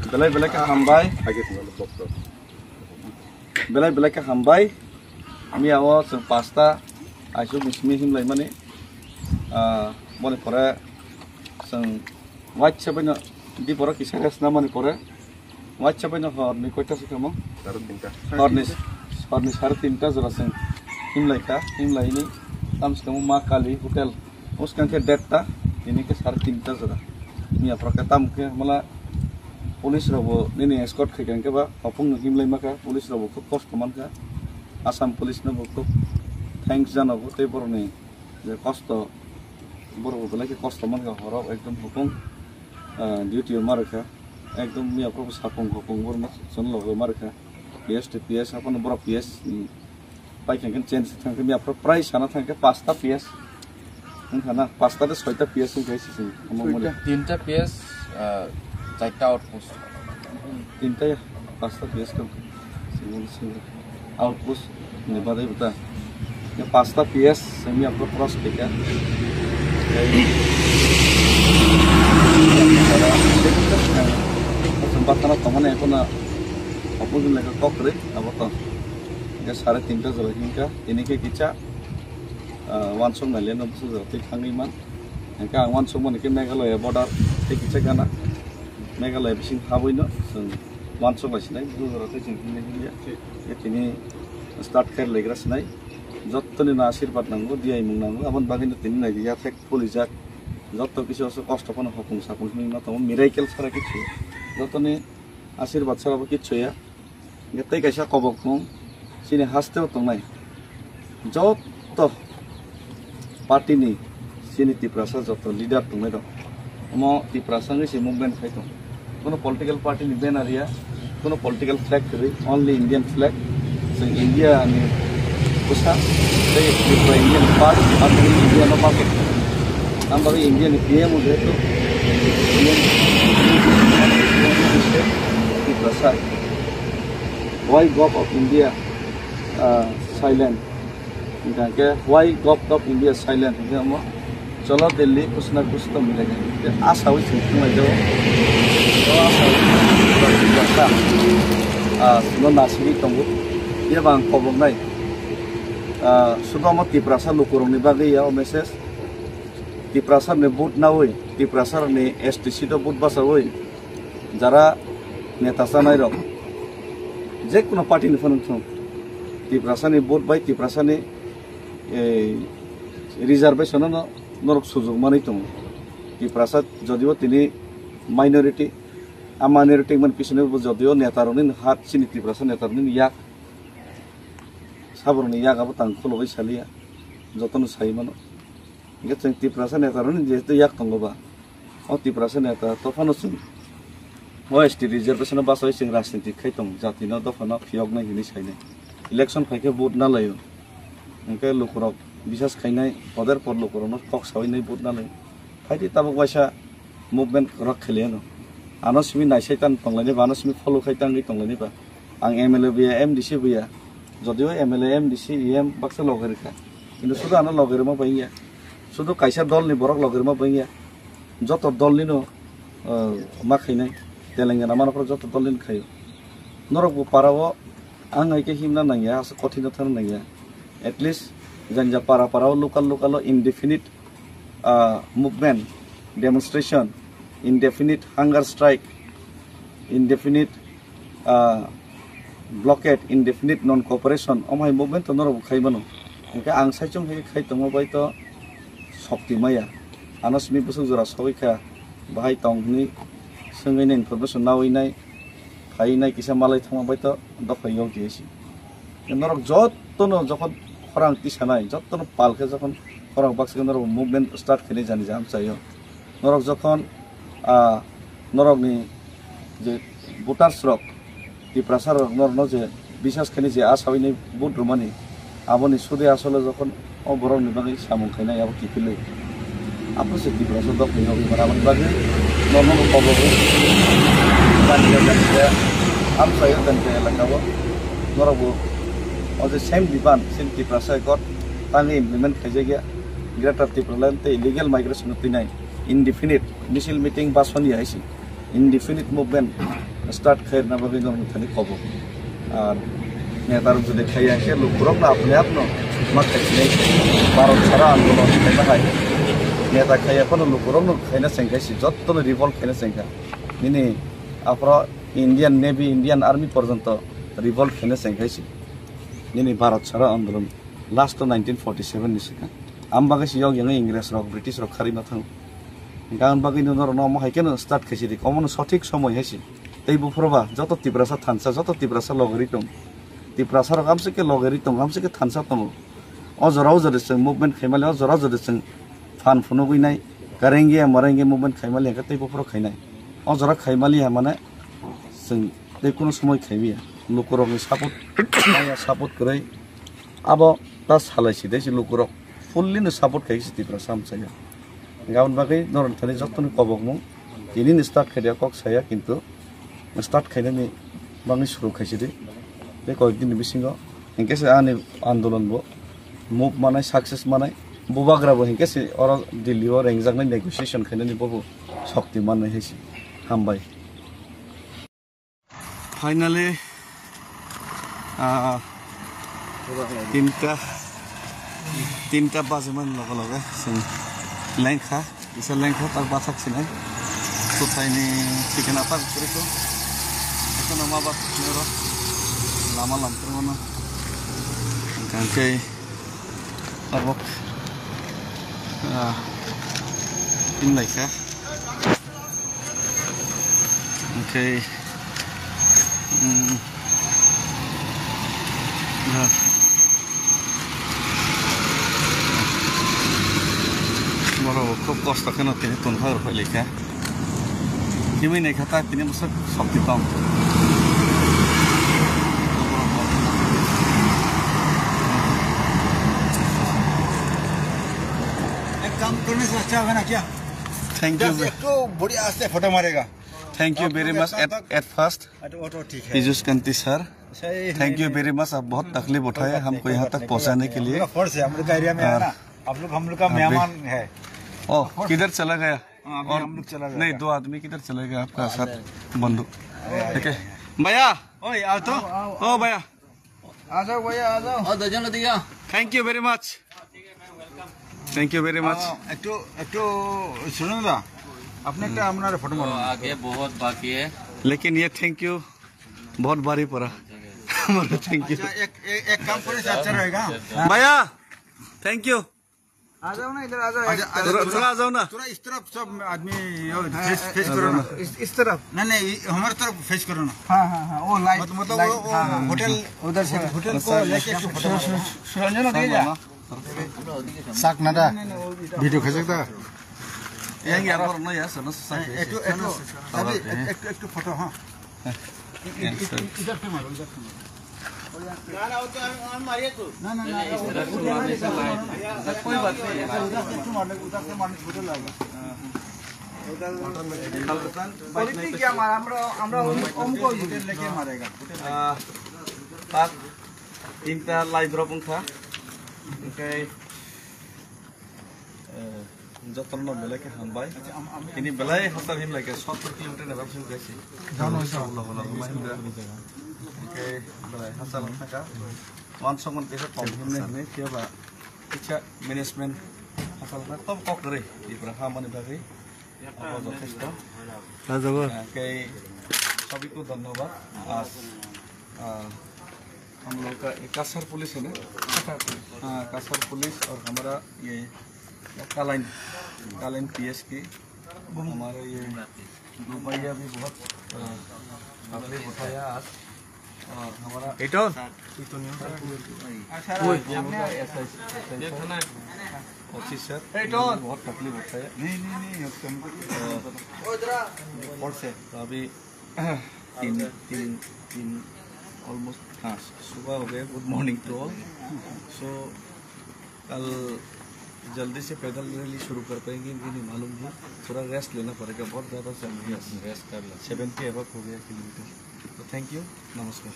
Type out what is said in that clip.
Belai-belai ke hambai, belai-belai ke hambai. Ami awal seng pasta, asu mismihim lai mani. Boleh pore seng white siapa ni di pore kisah kes nama ni pore. White siapa ni hor ni kota sih kamu? Hor ni hari tinta zara seng him lai ini. Tam sekamu makali hotel. Uskan ke data ini ke hari tinta zara. Ni apa kata mungkin malah polis rabo ni escort ke kan ke ba apung him lai maka polis rabo ke kos teman ka. Asam polis na buku thanks jana bu te por ni je kosto boro bela ke kosto man ka horab ekdom hukum duty mar ka ekdom mi apro sapung hukum bor ma son lo mar ka PS apon boro PS pai kan change thang ke mi apro price ana thang ke 5 PS khana 5 ta 6 ta PS ke si among mo 3 ta PS 4 ta outpost 3 ta 5 ta PS ka single outpost ni badai bata ये 5 PS semi आपको cross किया kesempatan teman yang pernah aku juga lagi kokre apa tuh ya 3:30 jam hingga ini kita wansong nalian untuk sesuatu kangiman hingga wansong mana kita Meghalaya border kita kana Meghalaya bising habuino wansong masih naik dulu rata jengking ya ini start कर लेगा सनाई जत्तने ना आशीर्वाद नंगो दिया इमुंग नंगो अपन बागिन तीन नहीं दिया फेक पुलिस जाक जत्तो किसी और से कष्ट अपन हुकुम साकुल में ना तो मिराइकल सारा किच्छु जत्तने आशीर्वाद सारा वो किच्छु या गत्ते कैसा कबक मं सीने हंसते हो तो नहीं जत्तो पार्टी नहीं सीने तिप्रासा जत्तो लीडर तो नहीं तो मं तिप्रासा नहीं सी मूवमेंट है तो कोनो पॉलिटिकल पार्टी नहीं बेना रिया कोनो पॉलिटिकल फ्लैग करी only Indian flag India ni pusat, jadi kita Indian part, atau India no pakai. Nampak India ni PM udah tu, di pusat. Why God of India silent? Enggak ke? Why God of India silent? Enggak mau. Calo Delhi कुछ ना कुछ तो मिलेगा। आशा हुई थी मैं जो आशा हुई सुनो नासिकी तंगु ये बांग कबक नाय सुबह मत तिप्रासा लोकोरों ने बागे या मेसेज तिप्रासा ने बूट ना हुई तिप्रासा ने STC तो बूट बसा हुई जरा नेतासा नाय रो जेक कुना पार्टी ने फनन थो तिप्रासा ने बूट बाई तिप्रासा ने रिजर्वेशन ना नरक सुजुग माने तुम तिप्रासा जदियो तिनी माइनॉरिटी आ माइनॉरिटी मन पिछने जदियो नेतारों ने हाथ सिनी तिप्रासा नेतारों ने या साबरनि यागाबो तांखुलो बैसालिया जतन साइमानो गेचं तिप्रासा नेतारनि जेतु याक तंगबा ओ तिप्रासा नेता तफानो सुन ओएसटी रिजर्वेशन बासाय सिं राजनीति खैतम जातिनो दफानो फियक नै हिनि साइने इलेक्शन फाइके वोट ना लायो ओंके लोकरक बिसास खाइनाय पदर पर लोकरनो कक साइनाय वोट ना लायो फाइदि ताबो वाइसा मुभमेन्ट रक खेलेनो आनसमि नाइसाइतान तंगलानि बानसमि फलो खाइतांगि तंगलानि बा आं एमएलए बिया एमडीसी बिया जदियो एमएलए एमडीसी एम बाक्सा लगेरखा किन्तु सुदु आनो लगेरमा बाइया सुदु काइसा दलनि बरक लगेरमा बाइया जत दलनि न मा खाइनाय तेलेंगाना मानफोर जत दलनि खायो नरकबो पाराव आं आइके हिमना नांगिया आस कठिन थार नांगिया एटलिस्ट जंजा पाराव local indefinite movement demonstration indefinite hunger strike indefinite blockade indefinite non cooperation omai movement to noro khai bano enka ang saicong he khai tongo bai to shokti maya anasmi busuk jora soika bahai tongni songai nei information nawi nai khai nai kisa malai thama bai to dokhai yo jesi norok jottono jokhon khorang tisanai jottono palkhe jokhon khorang bakse noro movement start khele jani jam chayo norok jokhon norok ni je voters rok तिप्रासार नरनो जे बिसास खानि जे आसावै नै बुट रुमानि आबनि सुदे आसले जखन ओ बरं निबागै सामुं खाइनाय आबो किफिलै आपो से Tiprasa the फैनो बराबर बागै नरनो कबो बानिया जानिया आम सायो दनते लागाबो नरबो ओ जे सेम दिबान सिन तिप्रासा गट तानि इमप्लिमेन्ट खाइजे गया Greater Tripura te illegal migration tinai indefinite initial meeting basoni aisi indefinite movement start khair na bagi non thani khobo ar netar jodi khaya ke lukurok na apne apno makai nei Bharat chhara andolon khaina hai neta khaya kono lukurok no khaina sengkai si jotto revolt khaina sengka nini apro Indian Navy Indian Army porjonto revolt khaina sengkai si nini Bharat chhara andolon last to 1947 nisika ambaga si yog yang English rok British rok khari na thang গান বাকি নর নম হাইকেন start খাইছি দি common সঠিক সময় হাইছি এই বুফরবা যত তিব্রাসা থানসা যত তিব্রাসা লগরি তম তিব্রাসা রকামসে কে লগরি তম আমসে কে থানসা তম অজরাও জরেছে মুভমেন্ট খাইমালে অজরা জরেছে ফান ফুনো গইনাই কারেঙ্গে মারেঙ্গে মুভমেন্ট খাইমালে হেকাতে বুফর খাইনাই অজরা খাইমালি মানে जों যে কোনো সময় খাইবিয়া লোকরক সাপোর্ট করে আবো তা সালাইছি দেছি লোকরক ফুললিনো সাপোর্ট খাইছি তিব্রাসা আমসাইয়া গাউন বাকি নরন থানি যতনি কবক মু ini start khaida kok saya kintu start khaida ni bangi shuru khaisi di be koikdin bisingo engkese ani andolon bo move manai success manai bubagra bo engkese ora Delhi or exam ni negotiation khaida ni bobu shakti manai haisi hambai finally tinta bajeman logo logo lengkha isa lengkha tak basak sinai tutai ni chicken apa itu nama apa nero lama lampir mana kangkai abok ini lengkha okay Moro খুব কষ্ট কেন তিনি তুনভার হইলেখা কিমি নাই খাতা তিনি বছর শক্তি পাম एक काम करने से अच्छा होगा ना क्या थैंक यू तो बढ़िया से फोटो मारेगा thank you very much at first auto ठीक है Piyush Kanti sir thank you very much आप बहुत तकलीफ उठाए हमको यहाँ तक पहुँचाने के लिए फोर्स है हम लोग का एरिया में है ना हम लोग का मेहमान है ओह किधर चला गया और हम लोग चला गया नहीं 2 आदमी किधर चला गया आपका साथ बंधु ठीक है भैया ओए आओ तो ओ भैया आ जाओ भैया आ जाओ और दर्जन दिया थैंक यू वेरी मच একটু শুনুন না আপনি একটা আপনার ফটো মারুন आगे बहुत बाकी है लेकिन ये थैंक यू बहुत भारी पड़ा हमारा थैंक यू एक काम करने से अच्छा रहेगा भैया थैंक यू आ जाओ ना इधर आ जाओ थोड़ा आ जाओ ना थोड़ा इस तरफ सब आदमी फेस करो ना इस तरफ नहीं हमारे तरफ फेस करो ना हाँ वो लाइट मतलब होटल उधर से होटल को लेके सुरंजना दे जा साक नादा वीडियो खींच सकता yang ya orang no ya sana susah एक फोटो हाँ इधर से मारो ना वो तो हम मारिए तो ना कोई बात नहीं उधर से मारने फोटो लगेगा पॉलिटिक्स क्या मारा हमरा हमको लेके मारेगा tak tinta live drop था okay যতন বেলা কে হামবাই ini belai hotel him like 70 kilometer na babsin gaisi jano isa bola bola mahindra okay belai hasal thaka wan somon ke tom him ne kia ba icha management hasal na tom kok re ibra hamani bagi apa যথেষ্ট রাজগো okay सभी को धन्यवाद आज हम लोग का Kasar police है ना कासर पुलिस और हमारा ये कालाइन पीएस की हमारा ये दुबैया भी बहुत तकलीफ उठाया आज और हमारा ऑफिसर बहुत तकलीफ उठाया नहीं और से तो अभी तीन ऑलमोस्ट हाँ सुबह हो गया good morning to all so कल जल्दी से पैदल रैली शुरू कर पाएंगे इनकी नहीं मालूम है थोड़ा रेस्ट लेना पड़ेगा बहुत ज़्यादा चल रही है रेस्ट कर लो 70 एबव हो गया किलोमीटर तो थैंक यू नमस्कार